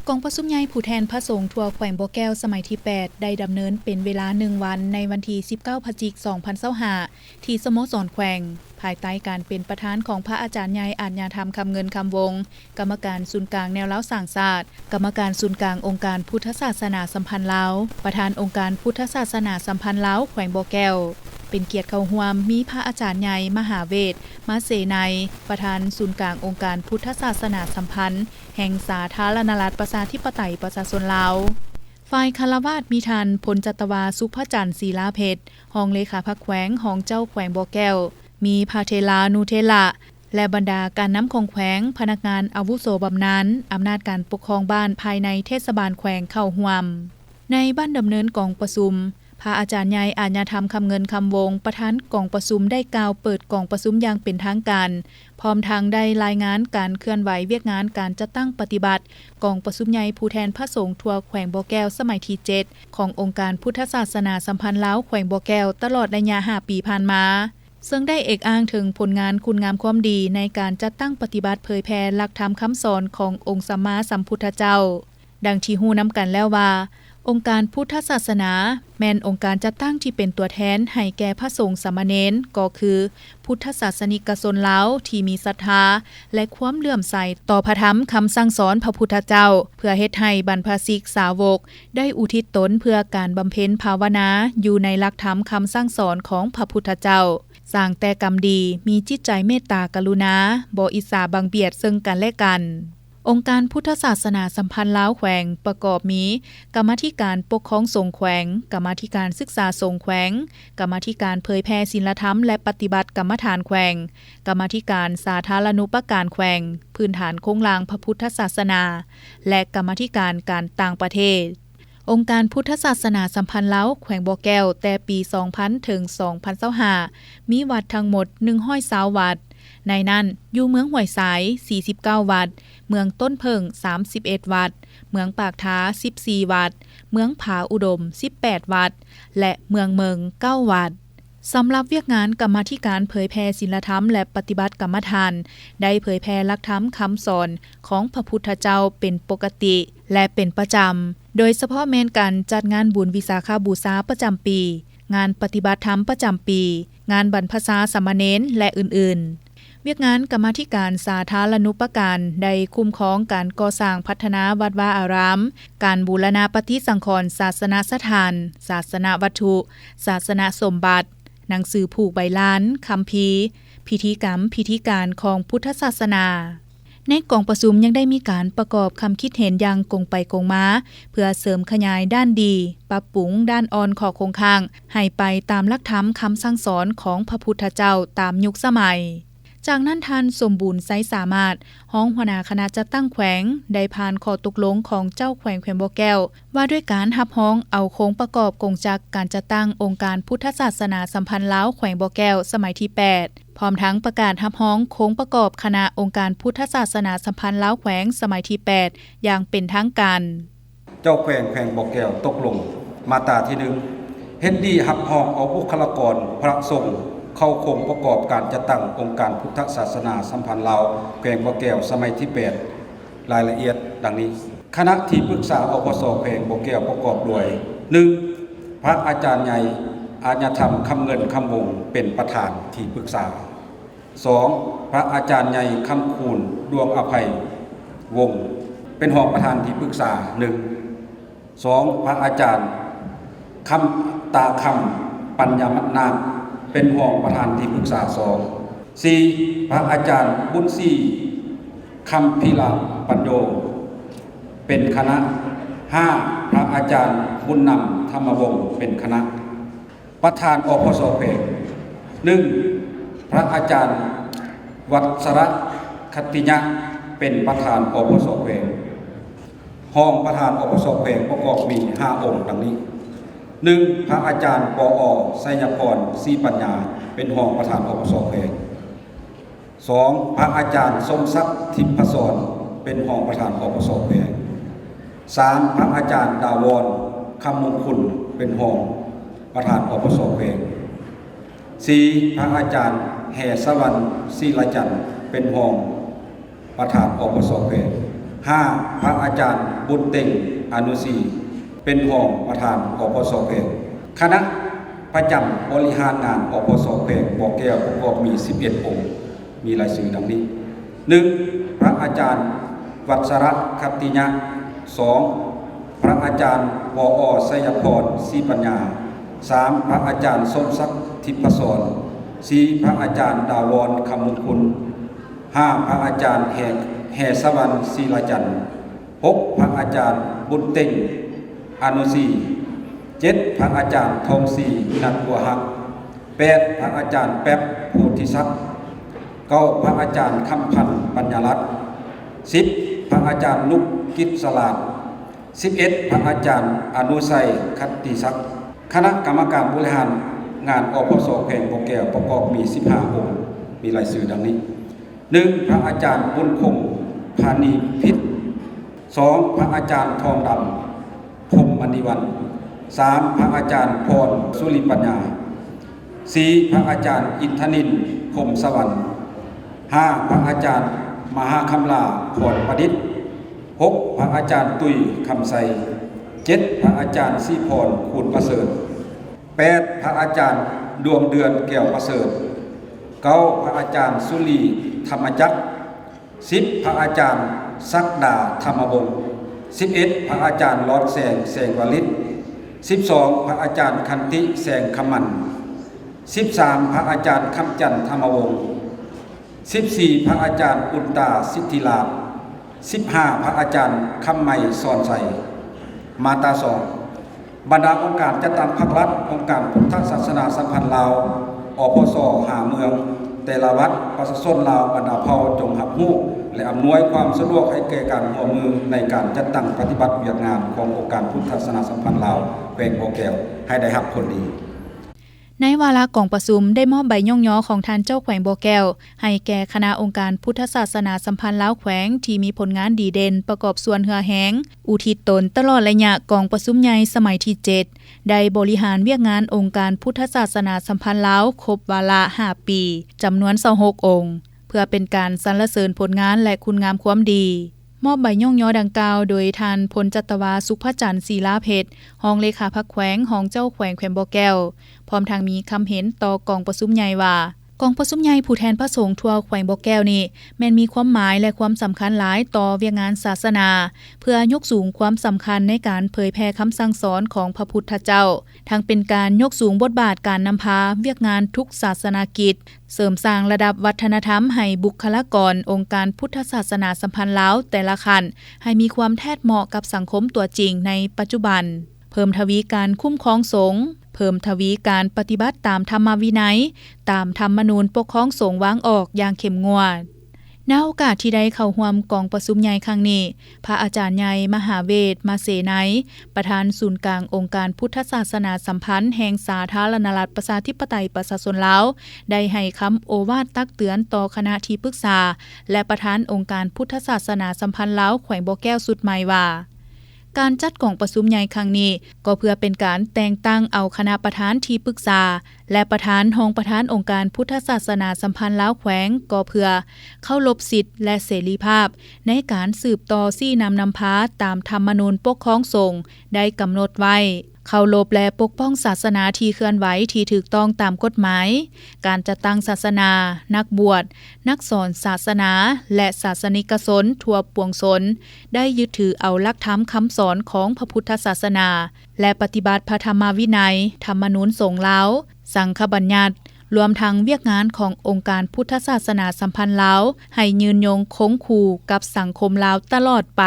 กองประชุมใหญ่ผู้แทนพระสงฆ์ทั่วแขวงบ่อแก้วสมัยที่ 8 ได้ดำเนินเป็นเวลา1วันในวันที่ 19 พฤศจิกายน 2025 ที่สโมสรแขวงภายใต้การเป็นประธานของพระอาจารย์ใหญ่อาญาธรรมคำเงินคำวงกรรมการศูนย์กลางแนวเล้าสร้างศาสตร์กรรมการศูนย์กลางองค์การพุทธศาสนาสัมพันธ์ลาวประธานองค์การพุทธศาสนาสัมพันธ์ลาวแขวงบ่อแก้วเป็นเกียรติเข้าร่วมมีพระอาจารย์ใหญ่มหาเวทมาเสนัยประธานศูนย์กลางองค์การพุทธศาสนาสัมพันธ์แห่งสาธารณรัฐประชาธิปไตยประชาชนลาวฝ่ายคารวาสมีทันพลจัตวาสุภจันทร์ศิลาเพชรรองเลขาพรรคแขวงของเจ้าแขวงบ่อแก้วมีพาเทลานูเทละและบรรดาการนำของแขวงพนักงานอาวุโสบำนาญอำนาจการปกครองบ้านภายในเทศบาลแขวงเข้าร่วมในบ้านดำเนินกองประชุมพระอาจารย์ใหญ่อาญาธรรมคำเงินคำวงประธานกองประชุมได้กล่าวเปิดกองประชุมอย่างเป็นทางการพร้อมทางได้รายงานการเคลื่อนไหวเวียกงานการจัดตั้งปฏิบัติกองประชุมใหญ่ผู้แทนพระสงฆ์ทั่วแขวงบ่อแก้วสมัยที่ 7 ขององค์การพุทธศาสนาสัมพันธ์ลาวแขวงบ่อแก้วตลอดระยะ5 ปีผ่านมาซึ่งได้เอกอ้างถึงผลงานคุณงามความดีในการจัดตั้งปฏิบัติเผยแผ่หลักธรรมคำสอนขององค์สัมมาสัมพุทธเจ้าดังที่ฮู้นำกันแล้วว่าองค์การพุทธศาสนาแม่นองค์การจัดตั้งที่เป็นตัวแทนให้แก่พระสงฆ์สามเณรก็คือพุทธศาสนิกชนลาวที่มีศรัทธาและความเลื่อมใสต่อพระธรรมคำสั่งสอนพระพุทธเจ้าเพื่อเฮ็ดให้บรรพชิกสาวกได้อุทิศตนเพื่อการบำเพ็ญภาวนาอยู่ในหลักธรรมคำสั่งสอนของพระพุทธเจ้าสร้างแต่กรรมดีมีจิตใจเมตตากรุณาบ่อิจฉาบังเบียดซึ่งกันและกันองค์การพุทธศาสนาสัมพันธ์ลาวแขวงประกอบมีกรรมาธิการปกครองสงฆ์แขวงกรรมาธิการศึกษาสงฆ์แขวงกรรมาธิการเผยแพร่ศีลธรรมและปฏิบัติกรรมฐานแขวงกรรมาธิการสาธารณูปการแขวงพื้นฐานโครงหลังพระพุทธศาสนาและกรรมาธิการการต่างประเทศองค์การพุทธศาสนาสัมพันธ์ลาวแขวงบ่อแก้วแต่ปี 2000 ถึง 2025 มีวัดทั้งหมด120วัดในนั้นอยู่เมืองห้วยสาย49วัดเมืองต้นเพิง31วัดเมืองปากท้า14วัดเมืองผาอุดม18วัดและเมืองเมิง9วัดสำหรับเวียกงานกรรมาธิการเผยแพร่ศีลธรรมและปฏิบัติกรรมฐานได้เผยแพร่หลักธรรมคำสอนของพระพุทธเจ้าเป็นปกติและเป็นประจำโดยเฉพาะแม้นการจัดงานบุญวิสาขบูชาประจำปีงานปฏิบัติธรรมประจำปีงานบรรพชาสามเณรและอื่นๆเวียกงานกรรมาธิการสาธารณูปการได้คุ้มครองการก่อสร้างพัฒนาวัดวาอารามการบูรณะปฏิสังขรณ์ศาสนสถานศาสนวัตถุศาสนสมบัติหนังสือผูกใบลานคัมภีร์พิธีกรรมพิธีการของพุทธศาสนาในกองประชุมยังได้มีการประกอบคำคิดเห็นอย่างกงไปกงมาเพื่อเสริมขยายด้านดีปรับปรุงด้านอ่อนข้อคงค้างให้ไปตามหลักธรรมคำสั่งสอนของพระพุทธเจ้าตามยุคสมัยจากนั้นท่านสมบูรณ์ไซสามารถห้องหัวหน้าคณะจัดตั้งแขวงได้ผ่านข้อตกลงของเจ้าแขวงบ่อแก้วว่าด้วยการรับห้องเอาโครงประกอบกงจักการจัดตั้งองค์การพุทธศาสนาสัมพันธ์ลาวแขวงบ่อแก้วสมัยที่ 8พร้อมทั้งประกาศรับห้องโครงประกอบคณะองค์การพุทธศาสนาสัมพันธ์ลาวแขวงสมัยที่ 8อย่างเป็นทางการเจ้าแขวงบ่อแก้วตกลงมาตราที่1เฮ็ดดีรับห้องเอาบุคลากรพระสงฆ์เข้าโครงประกอบการจัดตั้งองค์การพุทธศาสนาสัมพันธ์ลาวแขวงบ่อแก้วสมัยที่ 8รายละเอียดดังนี้คณะที่ปรึกษาอปสแขวงบ่อแก้วประกอบด้วย 1. พระอาจารย์ใหญ่อาญาธรรมคำเงินคำวงเป็นประธานที่ปรึกษา 2. พระอาจารย์ใหญ่คำคูณดวงอภัยวงศ์เป็นรองประธานที่ปรึกษา 2. พระอาจารย์คำตาคำปัญญามัตนาเป็นรองประธานที่ปรึกษา 4. พระอาจารย์บุญศรีคำพิลาปัญโยเป็นคณะ 5. พระอาจารย์บุญนำธรรมวงศ์เป็นคณะประธานอปสแขวง 1. พระอาจารย์วัชรคติยะเป็นประธานอปสแขวงรองประธานอปสแขวงประกอบมี5องค์ดังนี้ 1. พระอาจารย์ปอไสยพรศรีปัญญาเป็นรองประธานอปสแขวง 2. พระอาจารย์สมศักดิ์ทิพศรเป็นรองประธานอปสแขวง 3. พระอาจารย์ดาวรคำมงคลเป็นรองประธานอปสแขวง 4. พระอาจารย์แห่สวรรค์ศิลาจันทร์เป็นรองประธานอปสแขวง 5. พระอาจารย์บุญเต็งอนุสีเป็นรองประธานอปสแขวงคณะประจำบริหารงานอปสแขวงบ่อแก้วประกอบมี11องค์มีรายชื่อดังนี้ 1. พระอาจารย์วัชรคัตติยะ 2. พระอาจารย์วอ.ไสยพรศรีปัญญา 3. พระอาจารย์สมศักดิ์ทิพศร 4. พระอาจารย์ดาวรคำมงคล 5. พระอาจารย์แห่สวรรค์ศิลาจันทร์ 6. พระอาจารย์บุญเต็งอนุสี 7. พระอาจารย์ทองศรีนันบัวหัก 8. พระอาจารย์แป๊บโพธิศักดิ์ 9. พระอาจารย์คำพันธ์ปัญญารัตน์ 10. พระอาจารย์นุกกิจสลาด 11. พระอาจารย์อนุสัยคัตติศักดิ์คณะกรรมการบริหารงานอปสแขวงบ่อแก้วประกอบมี15องค์มีรายชื่อดังนี้ 1. พระอาจารย์บุญคงพานีพิษ 2. พระอาจารย์ทองดำพรหมมณีวัน 3. พระอาจารย์พรสุริปัญญา 4. พระอาจารย์อินทนินทร์พรหมสวรรค์ 5. พระอาจารย์มหาคำลาพรประดิษฐ์ 6. พระอาจารย์ตุยคำไส 7. พระอาจารย์สีพรคูณประเสริฐ 8. พระอาจารย์ดวงเดือนแก้วประเสริฐ 9. พระอาจารย์สุรีธรรมจักร 10. พระอาจารย์ศักดาธรรมวงศ์ 11. พระอาจารย์ลอดแสงวลิต 12. พระอาจารย์คันติแสงคมัน 13. พระอาจารย์คำจันทร์ธรรมวงศ์ 14. พระอาจารย์อุตตาสิทธิลาภ 15. พระอาจารย์คำไมสอนใสมาตาสองบรรดาองค์การจัดตั้งภาครัฐองค์การพุทธศาสนาสัมพันธ์ลาวอปสหาเมืองแต่ละวัดประชาชนลาวบรรดาเผ่าจงรับรู้และอำนวยความสะดวกให้แก่การร่วมมือในการจัดตั้งปฏิบัติเวียกงานขององค์การพุทธศาสนาสัมพันธ์ลาวแขวงบ่อแก้วให้ได้รับผลดีในวาระกองประชุมได้มอบใบย่องย้อของท่านเจ้าแขวงบ่อแก้วให้แก่คณะองค์การพุทธศาสนาสัมพันธ์ลาวแขวงที่มีผลงานดีเด่นประกอบส่วนเหือแหงอุทิศตนตลอดระยะกองประชุมใหญ่สมัยที่7ได้บริหารเวียกงานองค์การพุทธศาสนาสัมพันธ์ลาวครบวาระ5ปีจำนวน26องค์เพื่อเป็นการสรรเสริญผลงานและคุณงามความดีมอบใบย่องย้อดังกล่าวโดยท่านพลจัตวาสุภจันทร์ศิลาเพชรรองเลขาพรรคแขวงของเจ้าแขวงบ่อแก้วพร้อมทางมีคำเห็นต่อกองประชุมใหญ่ว่ากองประชุมใหญ่ผู้แทนพระสงฆ์ทั่วแขวงบ่อแก้วนี่แม้นมีความหมายและความสำคัญหลายต่อเวียกงานศาสนาเพื่อยกสูงความสำคัญในการเผยแพร่คำสั่งสอนของพระพุทธเจ้าทั้งเป็นการยกสูงบทบาทการนำพาเวียกงานทุกศาสนากิจเสริมสร้างระดับวัฒนธรรมให้บุคลากรองค์การพุทธศาสนาสัมพันธ์ลาวแต่ละขั้นให้มีความแทดเหมาะกับสังคมตัวจริงในปัจจุบันเพิ่มทวีการคุ้มครองสงฆ์เพิ่มทวีการปฏิบัติตามธรรมวินัยตามธรรมนูญปกครองสงฆ์วางออกอย่างเข้มงวดณโอกาสที่ได้เข้าร่วมกองประชุมใหญ่ครั้งนี้พระอาจารย์ใหญ่มหาเวทมาเสนัยประธานศูนย์กลางองค์การพุทธศาสนาสัมพันธ์แห่งสาธารณรัฐประชาธิปไตยประชาชนลาวได้ให้คำโอวาทตักเตือนต่อคณะที่ปรึกษาและประธานองค์การพุทธศาสนาสัมพันธ์ลาวแขวงบ่อแก้วสุดใหม่ว่าการจัดกองประชุมใหญ่ครั้งนี้ก็เพื่อเป็นการแต่งตั้งเอาคณะประธานที่ปรึกษาและประธานรองประธานองค์การพุทธศาสนาสัมพันธ์ลาวแขวงก็เพื่อเคารพสิทธิและเสรีภาพในการสืบต่อซี่นำพาตามธรรมนูญปกครองสงฆ์ได้กำหนดไว้เคารพและปกป้องศาสนาที่เคลื่อนไหวที่ถูกต้องตามกฎหมายการจัดตั้งศาสนานักบวชนักสอนศาสนาและศาสนิกชนทั่วปวงชนได้ยึดถือเอาหลักธรรมคำสอนของพระพุทธศาสนาและปฏิบัติพระธรรมวินัยธรรมนูญสงฆ์ลาวสังฆบัญญัติรวมทั้งเวียกงานขององค์การพุทธศาสนาสัมพันธ์ลาวให้ยืนยงคงคู่กับสังคมลาวตลอดไป